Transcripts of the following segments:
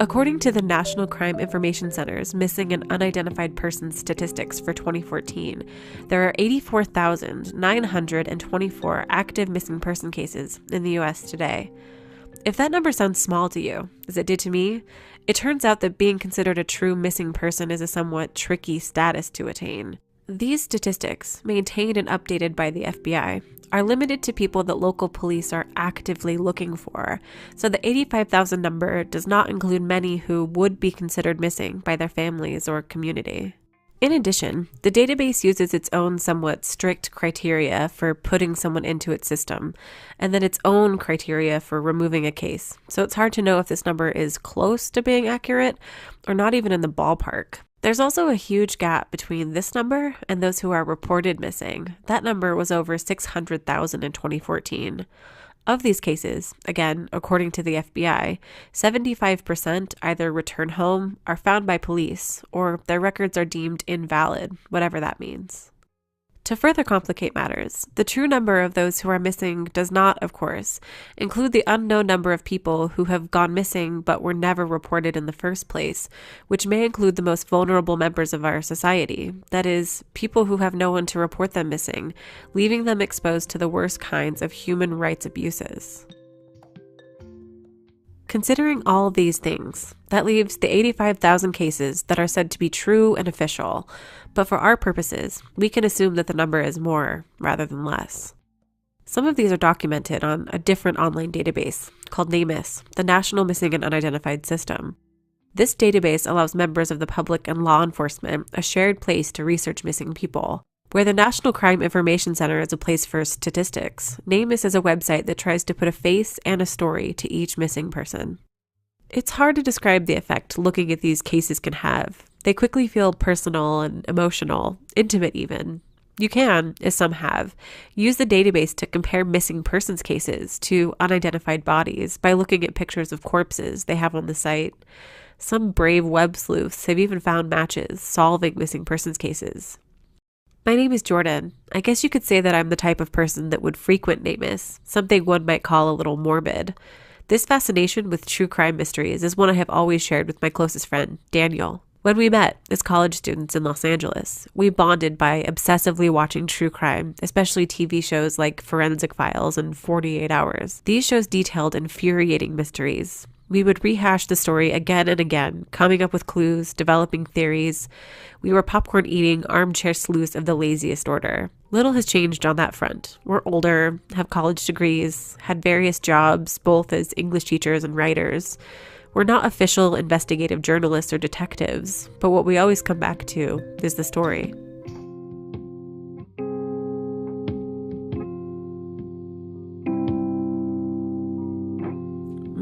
According to the National Crime Information Center's Missing and Unidentified Persons Statistics for 2014, there are 84,924 active missing person cases in the U.S. today. If that number sounds small to you, as it did to me, it turns out that being considered a true missing person is a somewhat tricky status to attain. These statistics, maintained and updated by the FBI, are limited to people that local police are actively looking for, so the 85,000 number does not include many who would be considered missing by their families or community. In addition, the database uses its own somewhat strict criteria for putting someone into its system, and then its own criteria for removing a case, so it's hard to know if this number is close to being accurate or not even in the ballpark. There's also a huge gap between this number and those who are reported missing. That number was over 600,000 in 2014. Of these cases, again, according to the FBI, 75% either return home, are found by police, or their records are deemed invalid, whatever that means. To further complicate matters, the true number of those who are missing does not, of course, include the unknown number of people who have gone missing but were never reported in the first place, which may include the most vulnerable members of our society, that is, people who have no one to report them missing, leaving them exposed to the worst kinds of human rights abuses. Considering all these things, that leaves the 85,000 cases that are said to be true and official, but for our purposes, we can assume that the number is more rather than less. Some of these are documented on a different online database called NamUs, the National Missing and Unidentified System. This database allows members of the public and law enforcement a shared place to research missing people. Where the National Crime Information Center is a place for statistics, NamUs is a website that tries to put a face and a story to each missing person. It's hard to describe the effect looking at these cases can have. They quickly feel personal and emotional, intimate even. You can, as some have, use the database to compare missing persons cases to unidentified bodies by looking at pictures of corpses they have on the site. Some brave web sleuths have even found matches solving missing persons cases. My name is Jordan. I guess you could say that I'm the type of person that would frequent NamUs, something one might call a little morbid. This fascination with true crime mysteries is one I have always shared with my closest friend, Daniel. When we met as college students in Los Angeles, we bonded by obsessively watching true crime, especially TV shows like Forensic Files and 48 Hours. These shows detailed infuriating mysteries. We would rehash the story again and again, coming up with clues, developing theories. We were popcorn-eating armchair sleuths of the laziest order. Little has changed on that front. We're older, have college degrees, had various jobs, both as English teachers and writers. We're not official investigative journalists or detectives, but what we always come back to is the story.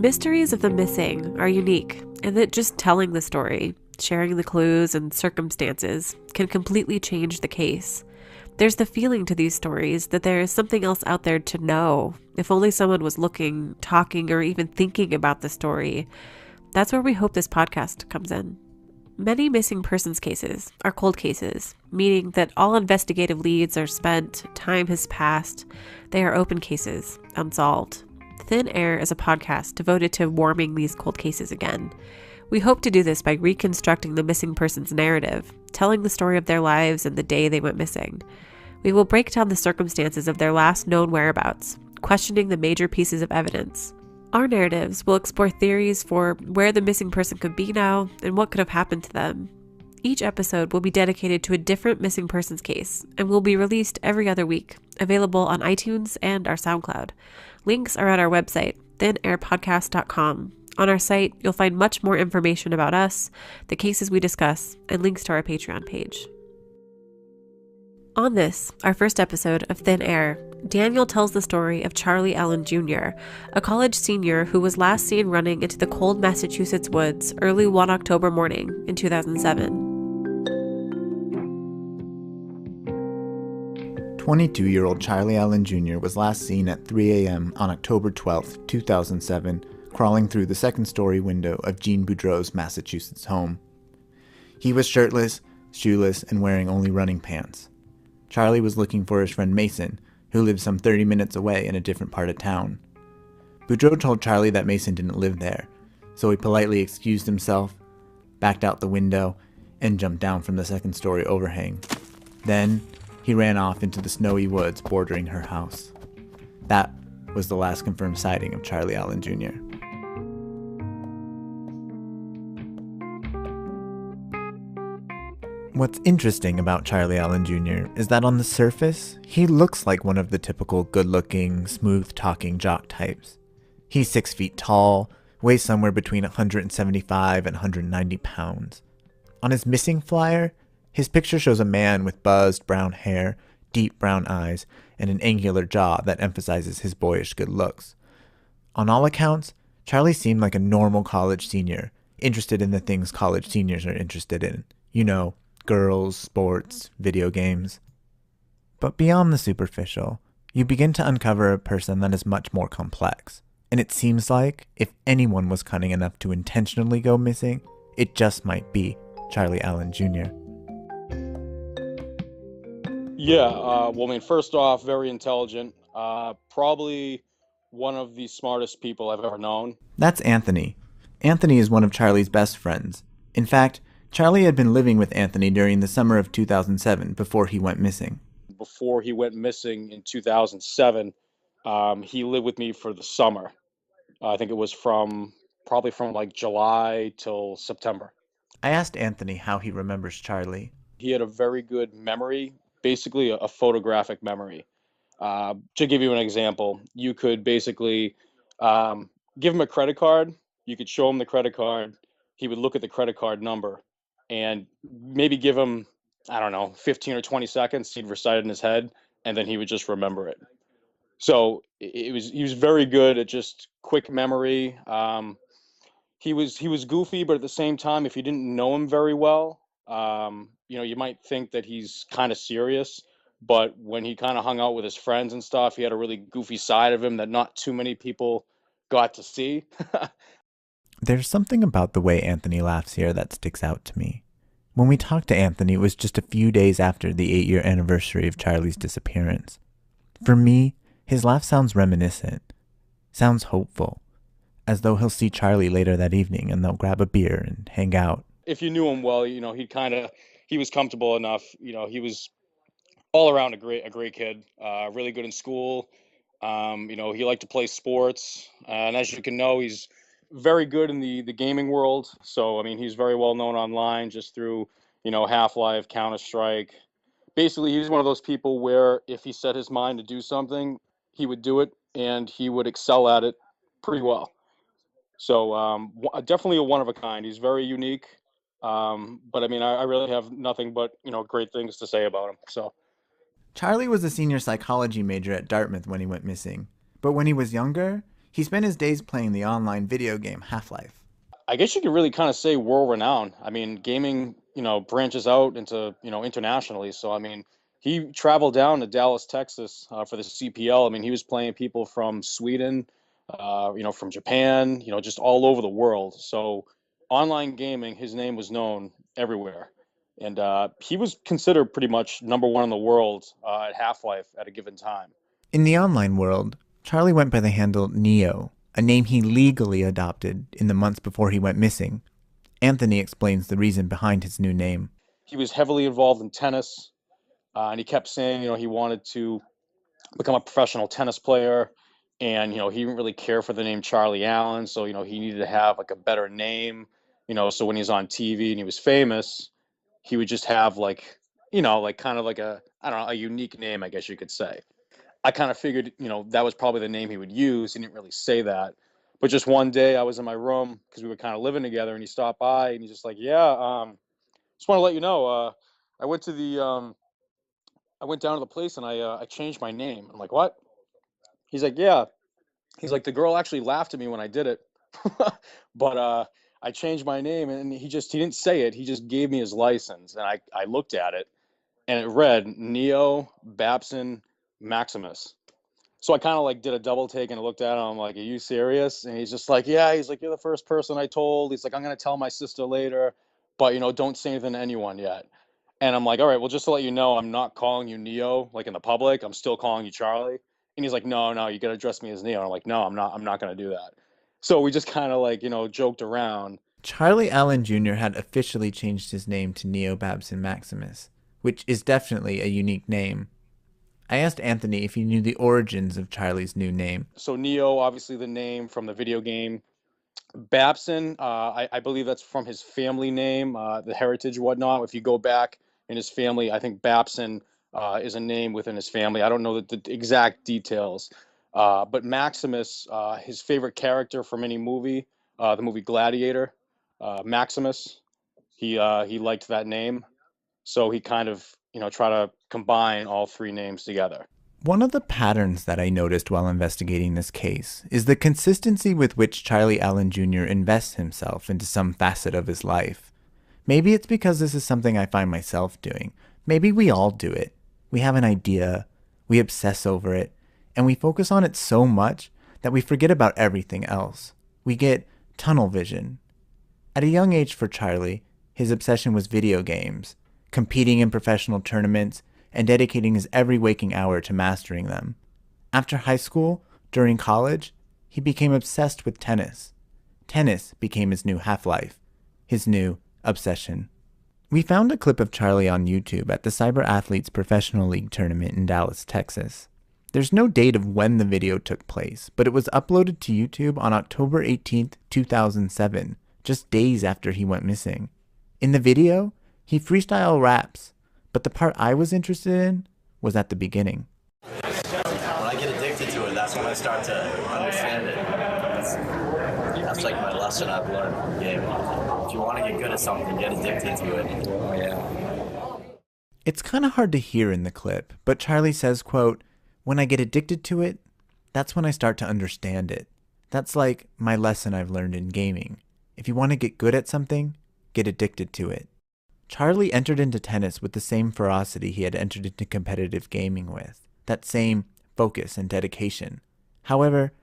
Mysteries of the missing are unique in that just telling the story, sharing the clues and circumstances can completely change the case. There's the feeling to these stories that there is something else out there to know. If only someone was looking, talking, or even thinking about the story. That's where we hope this podcast comes in. Many missing persons cases are cold cases, meaning that all investigative leads are spent, time has passed. They are open cases, unsolved. Thin Air is a podcast devoted to warming these cold cases again. We hope to do this by reconstructing the missing person's narrative, telling the story of their lives and the day they went missing. We will break down the circumstances of their last known whereabouts, questioning the major pieces of evidence. Our narratives will explore theories for where the missing person could be now and what could have happened to them. Each episode will be dedicated to a different missing persons case and will be released every other week, available on iTunes and our SoundCloud. Links are at our website, thinairpodcast.com. On our site, you'll find much more information about us, the cases we discuss, and links to our Patreon page. On this, our first episode of Thin Air, Daniel tells the story of Charlie Allen Jr., a college senior who was last seen running into the cold Massachusetts woods early one October morning in 2007. 22-year-old Charlie Allen Jr. was last seen at 3 a.m. on October 12, 2007, crawling through the second-story window of Jean Boudreau's Massachusetts home. He was shirtless, shoeless, and wearing only running pants. Charlie was looking for his friend Mason, who lived some 30 minutes away in a different part of town. Boudreau told Charlie that Mason didn't live there, so he politely excused himself, backed out the window, and jumped down from the second-story overhang. Then, he ran off into the snowy woods bordering her house. That was the last confirmed sighting of Charlie Allen Jr. What's interesting about Charlie Allen Jr. is that on the surface, he looks like one of the typical good-looking, smooth-talking jock types. He's 6 feet tall, weighs somewhere between 175 and 190 pounds. On his missing flyer, his picture shows a man with buzzed brown hair, deep brown eyes, and an angular jaw that emphasizes his boyish good looks. On all accounts, Charlie seemed like a normal college senior, interested in the things college seniors are interested in. You know, girls, sports, video games. But beyond the superficial, you begin to uncover a person that is much more complex. And it seems like, if anyone was cunning enough to intentionally go missing, it just might be Charlie Allen Jr. Yeah, well, I mean, first off, very intelligent. Probably one of the smartest people I've ever known. That's Anthony. Anthony is one of Charlie's best friends. In fact, Charlie had been living with Anthony during the summer of 2007 before he went missing. Before he went missing in 2007, he lived with me for the summer. I think it was probably from like July till September. I asked Anthony how he remembers Charlie. He had a very good memory, basically a photographic memory. To give you an example, you could basically give him a credit card. You could show him the credit card. He would look at the credit card number and maybe give him, I don't know, 15 or 20 seconds. He'd recite it in his head, and then he would just remember it. So he was very good at just quick memory. He was goofy, but at the same time, if you didn't know him very well, you might think that he's kind of serious. But when he kind of hung out with his friends and stuff, he had a really goofy side of him that not too many people got to see. There's something about the way Anthony laughs here that sticks out to me. When we talked to Anthony, it was just a few days after the 8-year anniversary of Charlie's disappearance. For me, his laugh sounds reminiscent, sounds hopeful, as though he'll see Charlie later that evening and they'll grab a beer and hang out. If you knew him well, he was comfortable enough. He was all around a great kid, really good in school. He liked to play sports, and as you can know, he's very good in the gaming world. So, I mean, he's very well known online just through, Half-Life, Counter-Strike. Basically, he's one of those people where if he set his mind to do something, he would do it, and he would excel at it pretty well. So, definitely a one of a kind. He's very unique. But I mean, I really have nothing but, great things to say about him. So. Charlie was a senior psychology major at Dartmouth when he went missing. But when he was younger, he spent his days playing the online video game Half-Life. I guess you could really kind of say world renowned. I mean, gaming, branches out into, internationally. So, I mean, he traveled down to Dallas, Texas for the CPL. I mean, he was playing people from Sweden, from Japan, just all over the world. So, online gaming, his name was known everywhere. And he was considered pretty much number one in the world at Half-Life at a given time. In the online world, Charlie went by the handle Neo, a name he legally adopted in the months before he went missing. Anthony explains the reason behind his new name. He was heavily involved in tennis, and he kept saying, he wanted to become a professional tennis player. And, he didn't really care for the name Charlie Allen. So, he needed to have like a better name, so when he was on TV and he was famous, he would just have like kind of like I don't know, a unique name, I guess you could say. I kind of figured, that was probably the name he would use. He didn't really say that. But just one day I was in my room because we were kind of living together, and he stopped by and he's just like, yeah, just want to let you know, I went to I went down to the place and I changed my name. I'm like, what? He's like, yeah. He's like, the girl actually laughed at me when I did it. But I changed my name, and he didn't say it. He just gave me his license, and I looked at it, and it read Neo Babson Maximus. So I kind of like did a double take and looked at him. I'm like, are you serious? And he's just like, yeah. He's like, you're the first person I told. He's like, I'm going to tell my sister later, but, don't say anything to anyone yet. And I'm like, all right, well, just to let you know, I'm not calling you Neo, like in the public. I'm still calling you Charlie. And he's like, no, you got to address me as Neo. And I'm like, no, I'm not going to do that. So we just kind of like, joked around. Charlie Allen Jr. had officially changed his name to Neo Babson Maximus, which is definitely a unique name. I asked Anthony if he knew the origins of Charlie's new name. So Neo, obviously the name from the video game. Babson, I believe that's from his family name, the heritage, whatnot. If you go back in his family, I think Babson is a name within his family. I don't know the exact details, but Maximus, his favorite character from any movie, the movie Gladiator, Maximus, he liked that name, so he kind of try to combine all three names together. One of the patterns that I noticed while investigating this case is the consistency with which Charlie Allen Jr. invests himself into some facet of his life. Maybe it's because this is something I find myself doing. Maybe we all do it. We have an idea, we obsess over it, and we focus on it so much that we forget about everything else. We get tunnel vision. At a young age for Charlie, his obsession was video games, competing in professional tournaments, and dedicating his every waking hour to mastering them. After high school, during college, he became obsessed with tennis. Tennis became his new half-life, his new obsession. We found a clip of Charlie on YouTube at the Cyber Athletes Professional League tournament in Dallas, Texas. There's no date of when the video took place, but it was uploaded to YouTube on October 18th, 2007, just days after he went missing. In the video, he freestyle raps, but the part I was interested in was at the beginning. When I get addicted to it, that's when I start to understand it. That's like my lesson I've learned from the game. If you want to get good at something, get addicted to it. Oh, yeah. It's kind of hard to hear in the clip, but Charlie says, quote, "When I get addicted to it, that's when I start to understand it. That's like my lesson I've learned in gaming. If you want to get good at something, get addicted to it." Charlie entered into tennis with the same ferocity he had entered into competitive gaming with, that same focus and dedication. However,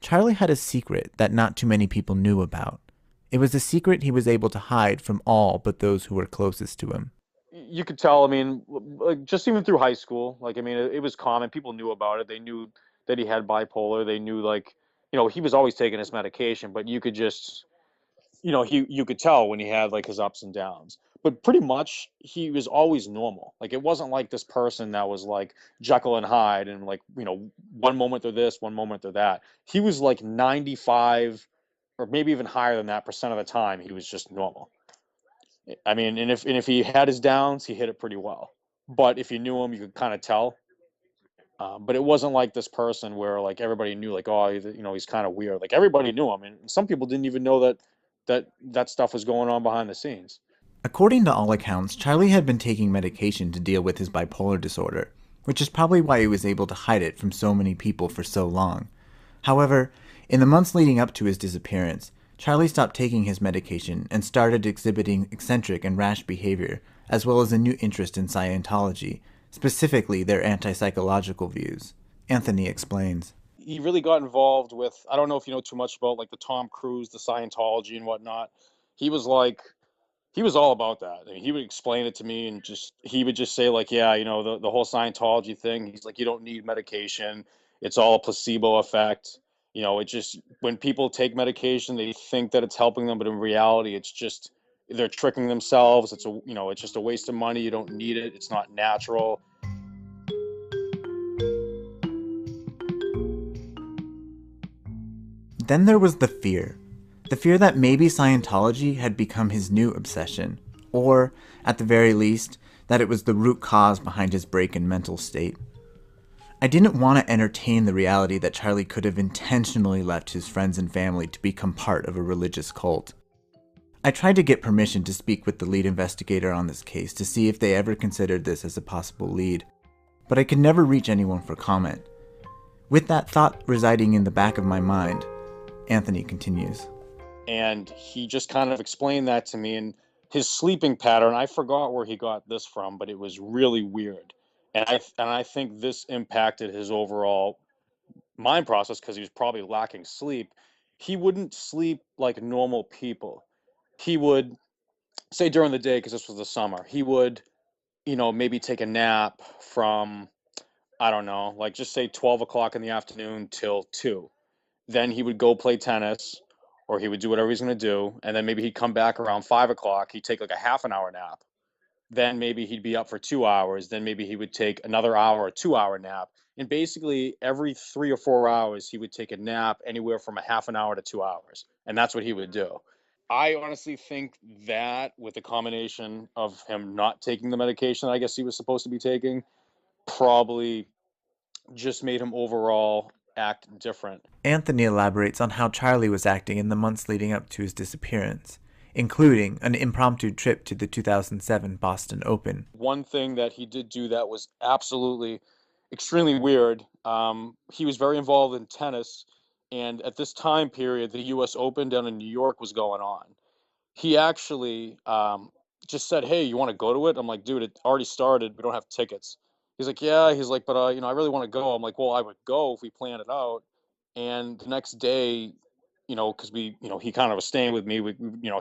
Charlie had a secret that not too many people knew about. It was a secret he was able to hide from all but those who were closest to him. You could tell, I mean, like just even through high school, like, I mean, it was common. People knew about it. They knew that he had bipolar. They knew, like, he was always taking his medication, but you could just, you could tell when he had like his ups and downs. But pretty much he was always normal. Like it wasn't like this person that was like Jekyll and Hyde and like, one moment they're this, one moment they're that. He was like 95 or maybe even higher than that percent of the time he was just normal. I mean, and if he had his downs, he hit it pretty well. But if you knew him, you could kind of tell. But it wasn't like this person where like everybody knew like, oh, he's kind of weird. Like everybody knew him, and some people didn't even know that stuff was going on behind the scenes. According to all accounts, Charlie had been taking medication to deal with his bipolar disorder, which is probably why he was able to hide it from so many people for so long. However, in the months leading up to his disappearance, Charlie stopped taking his medication and started exhibiting eccentric and rash behavior, as well as a new interest in Scientology, specifically their anti-psychological views. Anthony explains. He really got involved with, I don't know if you know too much about like the Tom Cruise, the Scientology and whatnot. He was like, he was all about that. I mean, he would explain it to me and he would just say like, yeah, the whole Scientology thing. He's like, you don't need medication. It's all a placebo effect. It just, when people take medication, they think that it's helping them, but in reality, it's just, they're tricking themselves. It's just a waste of money. You don't need it. It's not natural. Then there was the fear. The fear that maybe Scientology had become his new obsession, or, at the very least, that it was the root cause behind his break in mental state. I didn't want to entertain the reality that Charlie could have intentionally left his friends and family to become part of a religious cult. I tried to get permission to speak with the lead investigator on this case to see if they ever considered this as a possible lead, but I could never reach anyone for comment. With that thought residing in the back of my mind, Anthony continues. And he just kind of explained that to me. And his sleeping pattern, I forgot where he got this from, but it was really weird. And I think this impacted his overall mind process because he was probably lacking sleep. He wouldn't sleep like normal people. He would say during the day, because this was the summer, he would, maybe take a nap from, I don't know, like just say 12 o'clock in the afternoon till 2. Then he would go play tennis. or he would do whatever he's going to do, and then maybe he'd come back around 5 o'clock. He'd take like a half an hour nap. Then maybe he'd be up for 2 hours. Then maybe he would take another hour or 2 hour nap. And basically every 3 or 4 hours, he would take a nap anywhere from a half an hour to 2 hours. And that's what he would do. I honestly think that with the combination of him not taking the medication that I guess he was supposed to be taking, probably just made him overall act different. Anthony elaborates on how Charlie was acting in the months leading up to his disappearance, including an impromptu trip to the 2007 Boston Open. One thing that he did do that was absolutely extremely weird, he was very involved in tennis, and at this time period, the U.S. Open down in New York was going on. He actually just said, "Hey, you want to go to it?" I'm like, "Dude, it already started. We don't have tickets." He's like, "Yeah." He's like, "But I really want to go." I'm like, "Well, I would go if we planned it out." And the next day, because he kind of was staying with me.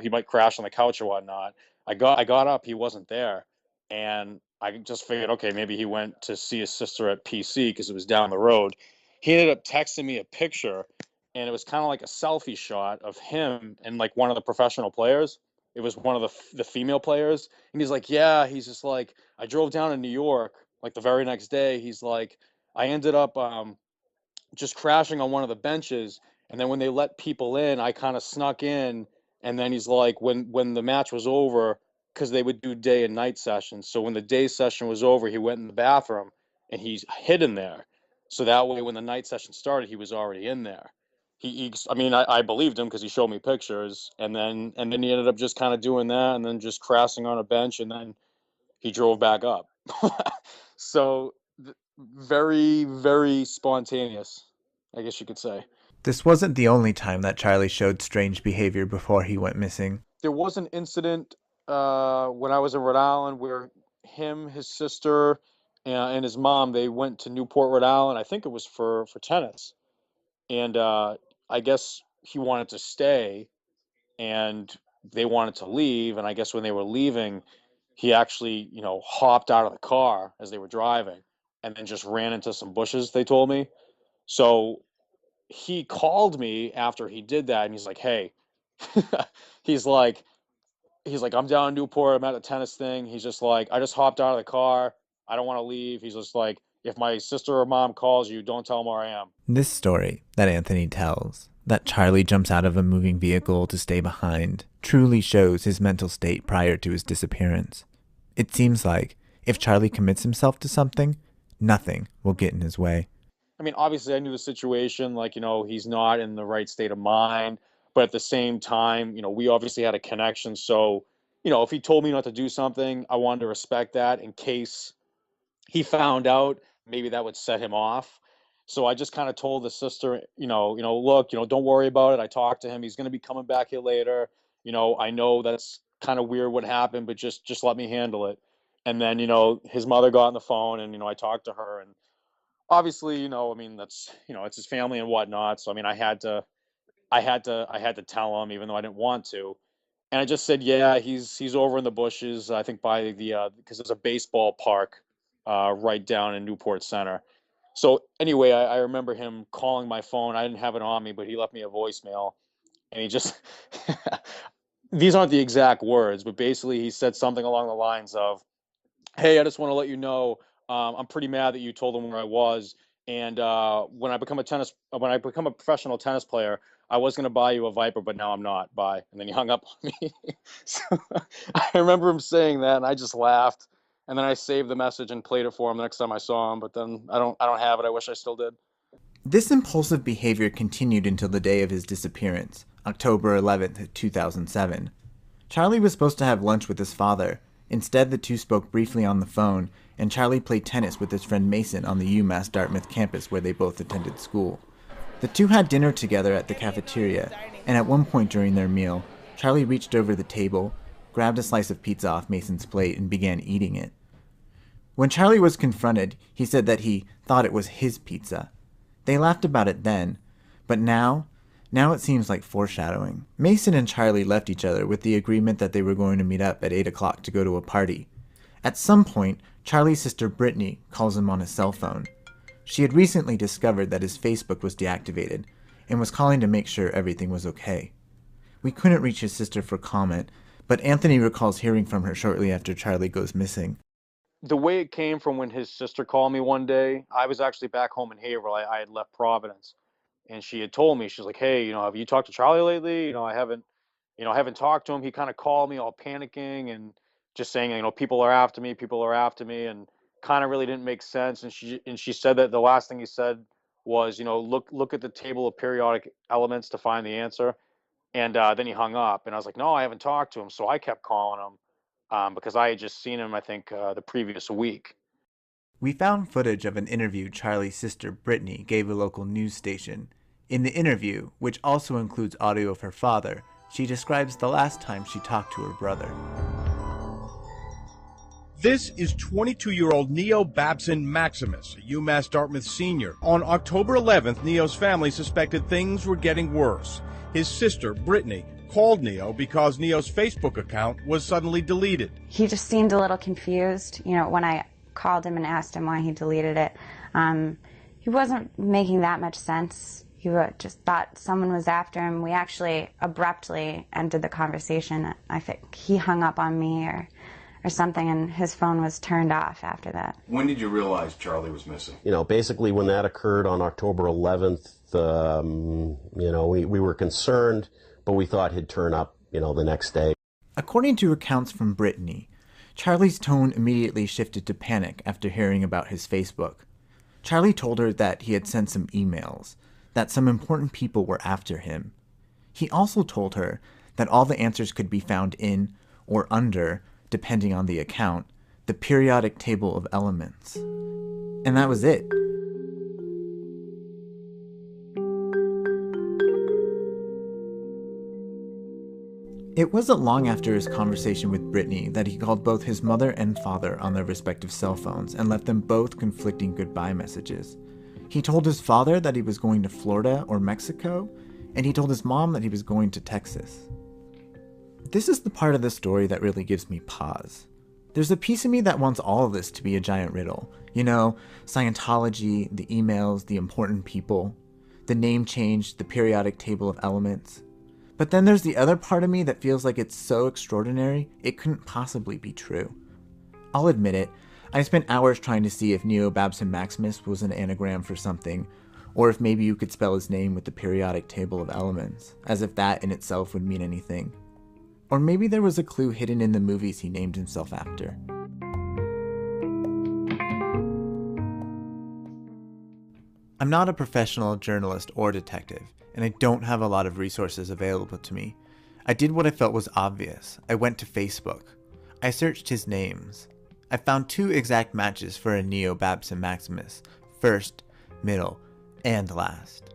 He might crash on the couch or whatnot. I got up. He wasn't there, and I just figured, okay, maybe he went to see his sister at PC because it was down the road. He ended up texting me a picture, and it was kind of like a selfie shot of him and like one of the professional players. It was one of the female players, and he's like, yeah, he's just like, I drove down to New York like the very next day. He's like, I ended up just crashing on one of the benches, and then when they let people in, I kind of snuck in. And then he's like, when the match was over, because they would do day and night sessions, so when the day session was over, he went in the bathroom and he's hid in there, so that way when the night session started, he was already in there. I believed him because he showed me pictures, and then he ended up just kind of doing that, and then just crashing on a bench, and then he drove back up. So very, very spontaneous, I guess you could say. This wasn't the only time that Charlie showed strange behavior before he went missing. There was an incident when I was in Rhode Island where him, his sister, and his mom, they went to Newport, Rhode Island. I think it was for tennis. And I guess he wanted to stay, and they wanted to leave. And I guess when they were leaving, he actually, hopped out of the car as they were driving and then just ran into some bushes, they told me. So he called me after he did that, and he's like, "Hey," he's like, "I'm down in Newport. I'm at a tennis thing." He's just like, "I just hopped out of the car. I don't want to leave." He's just like, "If my sister or mom calls you, don't tell them where I am." This story that Anthony tells, that Charlie jumps out of a moving vehicle to stay behind, truly shows his mental state prior to his disappearance. It seems like if Charlie commits himself to something, nothing will get in his way. I mean, obviously, I knew the situation, like, he's not in the right state of mind. But at the same time, we obviously had a connection. So, if he told me not to do something, I wanted to respect that in case he found out, maybe that would set him off. So I just kind of told the sister, look, don't worry about it. I talked to him. He's going to be coming back here later. I know that's kind of weird what happened, but just let me handle it. And then, his mother got on the phone, and, I talked to her, and obviously, that's, it's his family and whatnot. So, I had to tell him, even though I didn't want to. And I just said, yeah, he's over in the bushes, I think by because there's a baseball park right down in Newport Center. So anyway, I remember him calling my phone. I didn't have it on me, but he left me a voicemail, and he just, these aren't the exact words, but basically he said something along the lines of, "Hey, I just want to let you know, I'm pretty mad that you told them where I was. And when I become a professional tennis player, I was going to buy you a Viper, but now I'm not. Bye." And then he hung up on me. So I remember him saying that, and I just laughed. And then I saved the message and played it for him the next time I saw him. But then I don't have it. I wish I still did. This impulsive behavior continued until the day of his disappearance, October 11th, 2007. Charlie was supposed to have lunch with his father. Instead, the two spoke briefly on the phone, and Charlie played tennis with his friend Mason on the UMass Dartmouth campus where they both attended school. The two had dinner together at the cafeteria, and at one point during their meal, Charlie reached over the table, grabbed a slice of pizza off Mason's plate, and began eating it. When Charlie was confronted, he said that he thought it was his pizza. They laughed about it then, but now it seems like foreshadowing. Mason and Charlie left each other with the agreement that they were going to meet up at 8 o'clock to go to a party. At some point, Charlie's sister Brittany calls him on his cell phone. She had recently discovered that his Facebook was deactivated and was calling to make sure everything was okay. We couldn't reach his sister for comment, but Anthony recalls hearing from her shortly after Charlie goes missing. The way it came from when his sister called me one day, I was actually back home in Haverhill. I had left Providence, and she had told me, she's like, "Hey, have you talked to Charlie lately? I haven't talked to him. He kind of called me all panicking and just saying, people are after me, and kind of really didn't make sense." And she said that the last thing he said was, look at the table of periodic elements to find the answer. And then he hung up, and I was like, no, I haven't talked to him. So I kept calling him because I had just seen him, I think, the previous week. We found footage of an interview Charlie's sister, Brittany, gave a local news station. In the interview, which also includes audio of her father, she describes the last time she talked to her brother. This is 22-year-old Neo Babson Maximus, a UMass Dartmouth senior. On October 11th, Neo's family suspected things were getting worse. His sister, Brittany, called Neo because Neo's Facebook account was suddenly deleted. He just seemed a little confused, when I called him and asked him why he deleted it. He wasn't making that much sense. He just thought someone was after him. We actually abruptly ended the conversation. I think he hung up on me or something, and his phone was turned off after that. When did you realize Charlie was missing? Basically when that occurred on October 11th, we were concerned, but we thought he'd turn up, the next day. According to accounts from Brittany, Charlie's tone immediately shifted to panic after hearing about his Facebook. Charlie told her that he had sent some emails, that some important people were after him. He also told her that all the answers could be found in, or under, depending on the account, the periodic table of elements. And that was it. It wasn't long after his conversation with Brittany that he called both his mother and father on their respective cell phones and left them both conflicting goodbye messages. He told his father that he was going to Florida or Mexico, and he told his mom that he was going to Texas. This is the part of the story that really gives me pause. There's a piece of me that wants all of this to be a giant riddle. Scientology, the emails, the important people, the name change, the periodic table of elements. But then there's the other part of me that feels like it's so extraordinary, it couldn't possibly be true. I'll admit it, I spent hours trying to see if Neo Babson Maximus was an anagram for something, or if maybe you could spell his name with the periodic table of elements, as if that in itself would mean anything. Or maybe there was a clue hidden in the movies he named himself after. I'm not a professional journalist or detective, and I don't have a lot of resources available to me. I did what I felt was obvious. I went to Facebook. I searched his names. I found 2 exact matches for a Neo Babson Maximus, first, middle, and last.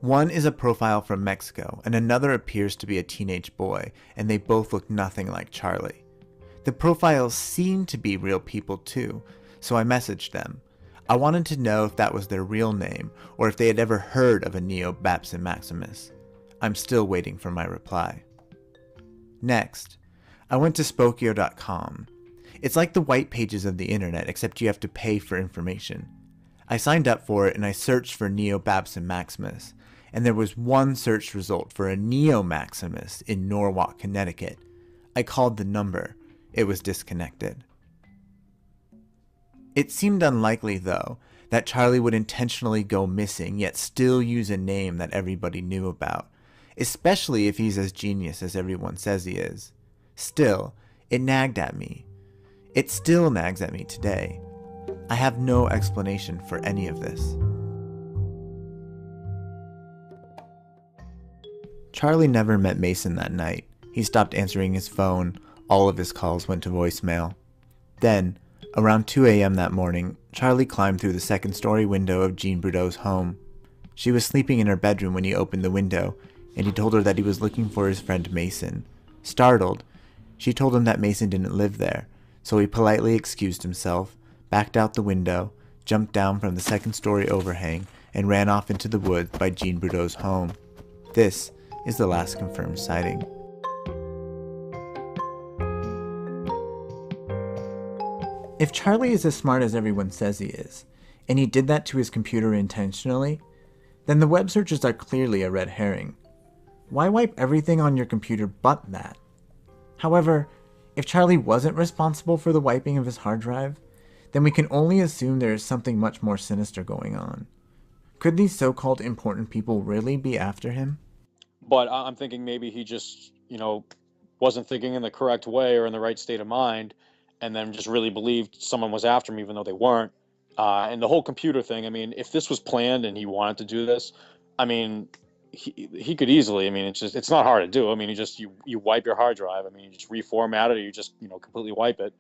One is a profile from Mexico, and another appears to be a teenage boy, and they both look nothing like Charlie. The profiles seem to be real people too, so I messaged them. I wanted to know if that was their real name, or if they had ever heard of a Neo Babson Maximus. I'm still waiting for my reply. Next, I went to Spokio.com. It's like the white pages of the internet, except you have to pay for information. I signed up for it and I searched for Neo Babson Maximus, and there was one search result for a Neo Maximus in Norwalk, Connecticut. I called the number. It was disconnected. It seemed unlikely, though, that Charlie would intentionally go missing yet still use a name that everybody knew about, especially if he's as genius as everyone says he is. Still, it nagged at me. It still nags at me today. I have no explanation for any of this. Charlie never met Mason that night. He stopped answering his phone. All of his calls went to voicemail. Then, around 2 a.m. that morning, Charlie climbed through the second-story window of Jean Boudreau's home. She was sleeping in her bedroom when he opened the window, and he told her that he was looking for his friend Mason. Startled, she told him that Mason didn't live there, so he politely excused himself, backed out the window, jumped down from the second-story overhang, and ran off into the woods by Jean Boudreau's home. This is the last confirmed sighting. If Charlie is as smart as everyone says he is, and he did that to his computer intentionally, then the web searches are clearly a red herring. Why wipe everything on your computer but that? However, if Charlie wasn't responsible for the wiping of his hard drive, then we can only assume there is something much more sinister going on. Could these so-called important people really be after him? But I'm thinking maybe he just, wasn't thinking in the correct way or in the right state of mind, and then just really believed someone was after him even though they weren't. And the whole computer thing, I mean, if this was planned and he wanted to do this, I mean, he could easily, I mean, it's not hard to do. I mean, you wipe your hard drive. I mean, you just reformat it, or you just, completely wipe it.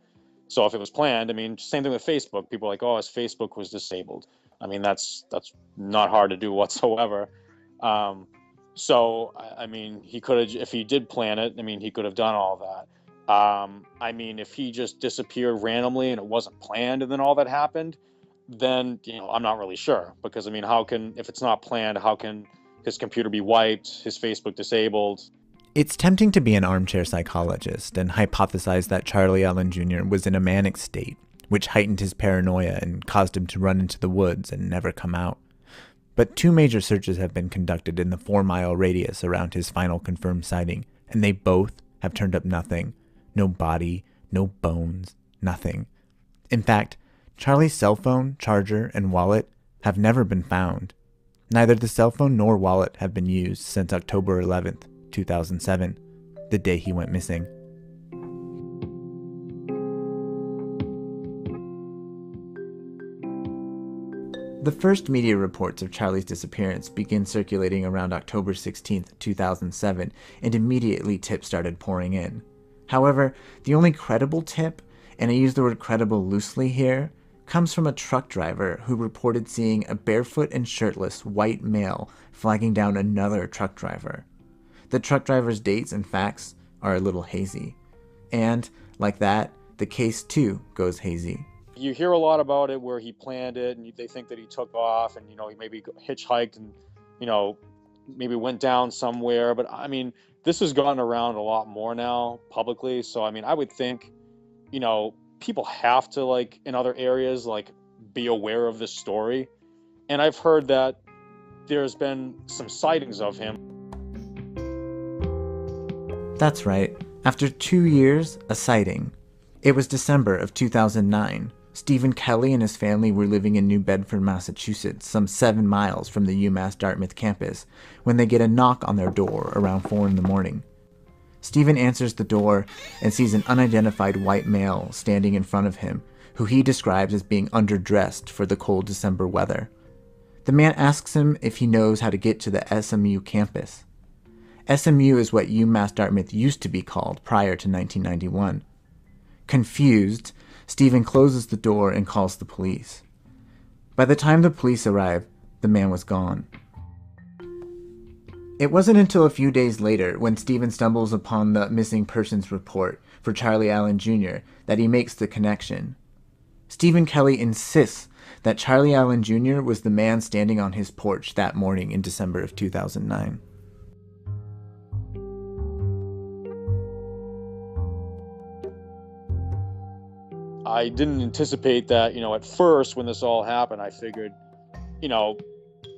So if it was planned, I mean, same thing with Facebook. People are like, oh, his Facebook was disabled. I mean, that's not hard to do whatsoever. So I mean, he could have, if he did plan it, I mean, he could have done all that. I mean, if he just disappeared randomly and it wasn't planned and then all that happened, then, I'm not really sure. Because, I mean, if it's not planned, how can his computer be wiped, his Facebook disabled? It's tempting to be an armchair psychologist and hypothesize that Charlie Allen Jr. was in a manic state, which heightened his paranoia and caused him to run into the woods and never come out. But 2 major searches have been conducted in the 4-mile radius around his final confirmed sighting, and they both have turned up nothing. No body, no bones, nothing. In fact, Charlie's cell phone, charger, and wallet have never been found. Neither the cell phone nor wallet have been used since October 11th, 2007, the day he went missing. The first media reports of Charlie's disappearance began circulating around October 16, 2007, and immediately tips started pouring in. However, the only credible tip, and I use the word credible loosely here, comes from a truck driver who reported seeing a barefoot and shirtless white male flagging down another truck driver. The truck driver's dates and facts are a little hazy. And, like that, the case too goes hazy. You hear a lot about it where he planned it and they think that he took off and, he maybe hitchhiked and, maybe went down somewhere. But I mean, this has gone around a lot more now publicly. So, I mean, I would think, people have to, like, in other areas, like, be aware of this story. And I've heard that there's been some sightings of him. That's right. After 2 years, a sighting. It was December of 2009. Stephen Kelly and his family were living in New Bedford, Massachusetts, some 7 miles from the UMass Dartmouth campus, when they get a knock on their door around 4 in the morning. Stephen answers the door and sees an unidentified white male standing in front of him, who he describes as being underdressed for the cold December weather. The man asks him if he knows how to get to the SMU campus. SMU is what UMass Dartmouth used to be called prior to 1991. Confused, Stephen closes the door and calls the police. By the time the police arrive, the man was gone. It wasn't until a few days later, when Stephen stumbles upon the missing persons report for Charlie Allen Jr., that he makes the connection. Stephen Kelly insists that Charlie Allen Jr. was the man standing on his porch that morning in December of 2009. I didn't anticipate that, at first when this all happened, I figured,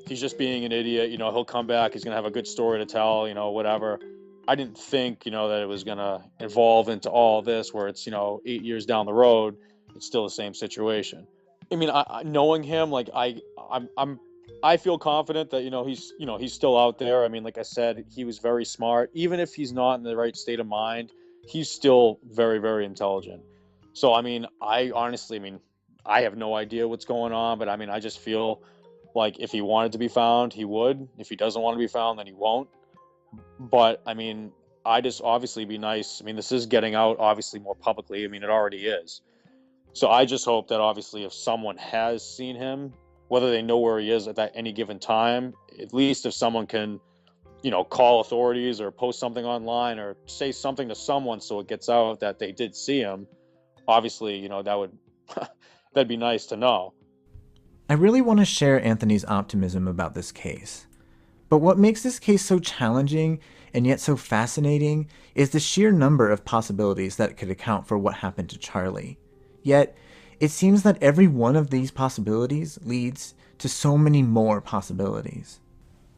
he's just being an idiot, he'll come back, he's going to have a good story to tell, whatever. I didn't think, that it was going to evolve into all this where it's, 8 years down the road, it's still the same situation. I mean, knowing him, like I feel confident that, he's still out there. I mean, like I said, he was very smart. Even if he's not in the right state of mind, he's still very, very intelligent. So, I mean, I have no idea what's going on, but I mean, I just feel like if he wanted to be found, he would. If he doesn't want to be found, then he won't. But, I mean, I just obviously be nice. I mean, this is getting out obviously more publicly. I mean, it already is. So I just hope that obviously if someone has seen him, whether they know where he is at that any given time, at least if someone can, call authorities or post something online or say something to someone so it gets out that they did see him. Obviously, that'd be nice to know. I really want to share Anthony's optimism about this case. But what makes this case so challenging and yet so fascinating is the sheer number of possibilities that could account for what happened to Charlie. Yet, it seems that every one of these possibilities leads to so many more possibilities.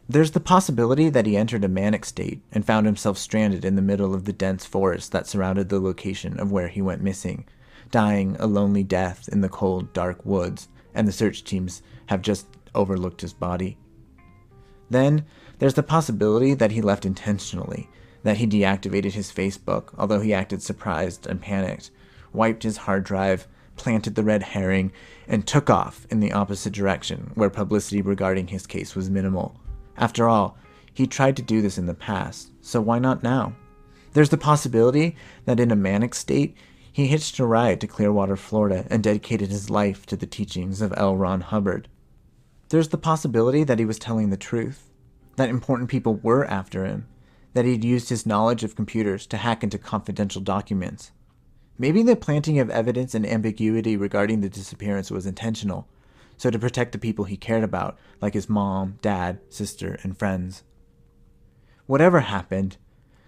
There's the possibility that he entered a manic state and found himself stranded in the middle of the dense forest that surrounded the location of where he went missing, dying a lonely death in the cold, dark woods, and the search teams have just overlooked his body. Then, there's the possibility that he left intentionally, that he deactivated his Facebook, although he acted surprised and panicked, wiped his hard drive, planted the red herring, and took off in the opposite direction, where publicity regarding his case was minimal. After all, he tried to do this in the past, so why not now? There's the possibility that in a manic state, he hitched a ride to Clearwater, Florida, and dedicated his life to the teachings of L. Ron Hubbard. There's the possibility that he was telling the truth, that important people were after him, that he'd used his knowledge of computers to hack into confidential documents. Maybe the planting of evidence and ambiguity regarding the disappearance was intentional, so to protect the people he cared about, like his mom, dad, sister, and friends. Whatever happened,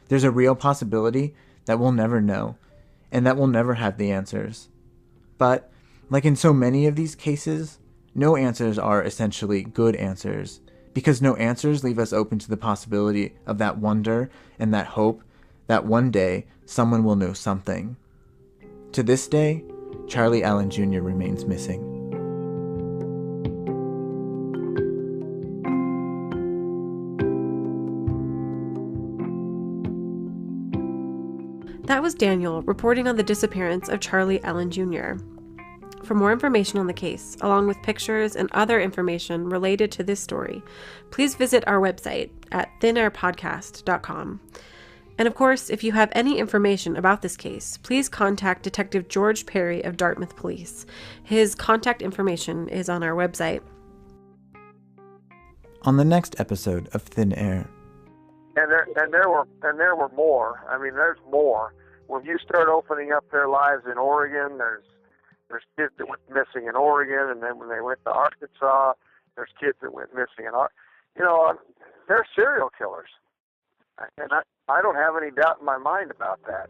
there's a real possibility that we'll never know, and that we'll never have the answers. But, like in so many of these cases, no answers are essentially good answers, because no answers leave us open to the possibility of that wonder and that hope that one day someone will know something. To this day, Charlie Allen Jr. remains missing. That was Daniel reporting on the disappearance of Charlie Allen Jr. For more information on the case, along with pictures and other information related to this story, please visit our website at thinairpodcast.com. And of course, if you have any information about this case, please contact Detective George Perry of Dartmouth Police. His contact information is on our website. On the next episode of Thin Air. And there were more. I mean, there's more. When you start opening up their lives in Oregon, there's kids that went missing in Oregon, and then when they went to Arkansas, there's kids that went missing they're serial killers, and I don't have any doubt in my mind about that.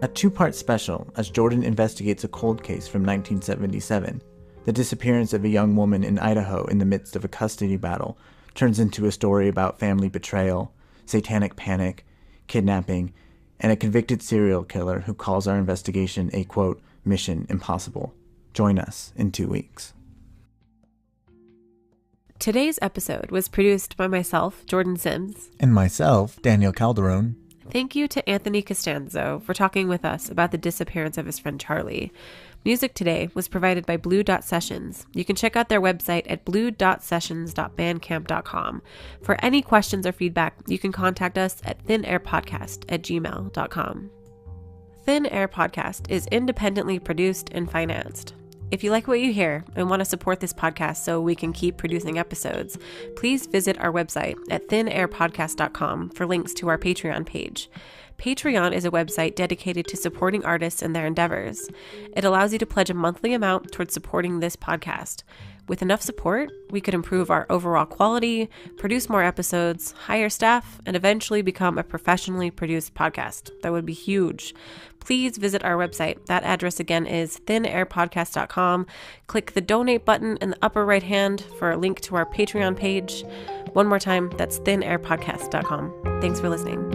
A two-part special as Jordan investigates a cold case from 1977, the disappearance of a young woman in Idaho in the midst of a custody battle, turns into a story about family betrayal, satanic panic, kidnapping, and a convicted serial killer who calls our investigation a, quote, mission impossible. Join us in 2 weeks. Today's episode was produced by myself, Jordan Sims. And myself, Daniel Calderon. Thank you to Anthony Costanzo for talking with us about the disappearance of his friend Charlie. Music today was provided by Blue Dot Sessions. You can check out their website at blue.sessions.bandcamp.com. For any questions or feedback, you can contact us at thinairpodcast@gmail.com. Thin Air Podcast is independently produced and financed. If you like what you hear and want to support this podcast so we can keep producing episodes, please visit our website at thinairpodcast.com for links to our Patreon page. Patreon is a website dedicated to supporting artists in their endeavors. It allows you to pledge a monthly amount towards supporting this podcast. With enough support, we could improve our overall quality, produce more episodes, hire staff, and eventually become a professionally produced podcast. That would be huge. Please visit our website. That address again is thinairpodcast.com. Click the donate button in the upper right hand for a link to our Patreon page. One more time, that's thinairpodcast.com. Thanks for listening.